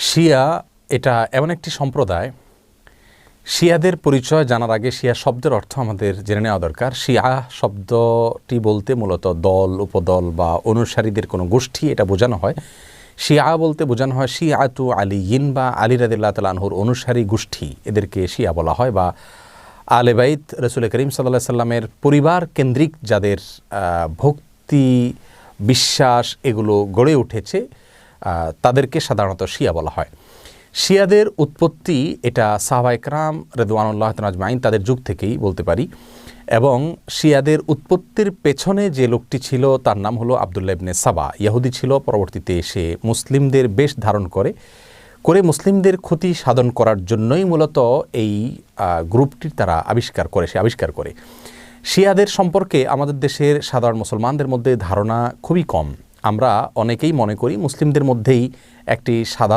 শিয়া এটা এমন একটি সম্প্রদায়, শিয়াদের পরিচয় জানার আগে শিয়া শব্দের অর্থ আমাদের জেনে নেওয়া দরকার। শিয়া শব্দটি বলতে মূলত দল, উপদল বা অনুসারীদের কোনো গোষ্ঠী এটা বোঝানো হয়। শিয়া বলতে বোঝানো হয় শিয়াতু আলিয়িন বা আলী রাদিয়াল্লাহু তাআলা আনহুর অনুসারী গোষ্ঠী, এদেরকে শিয়া বলা হয়। বা আলে বাইত রাসূল করিম সাল্লাল্লাহু আলাইহি সাল্লামের পরিবার কেন্দ্রিক যাদের ভক্তি, বিশ্বাস এগুলো গড়ে উঠেছে তাদেরকে সাধারণত শিয়া বলা হয়। শিয়াদের উৎপত্তি এটা সাহাবায়ে কেরাম রিদওয়ানুল্লাহ তাআলা আজমাইন তাদের যুগ থেকেই বলতে পারি। এবং শিয়াদের উৎপত্তির পেছনে যে লোকটি ছিল তার নাম হলো আবদুল্লাহ ইবনে সাবা। ইহুদি ছিল, পরবর্তীতে এসে মুসলিমদের বেশ ধারণ করে মুসলিমদের ক্ষতি সাধন করার জন্যই মূলত এই গ্রুপটির তারা আবিষ্কার করে। শিয়াদের সম্পর্কে আমাদের দেশের সাধারণ মুসলমানদের মধ্যে ধারণা খুবই কম। আমরা অনেকেই মনে করি মুসলিমদের মধ্যেই একটি সাধারণ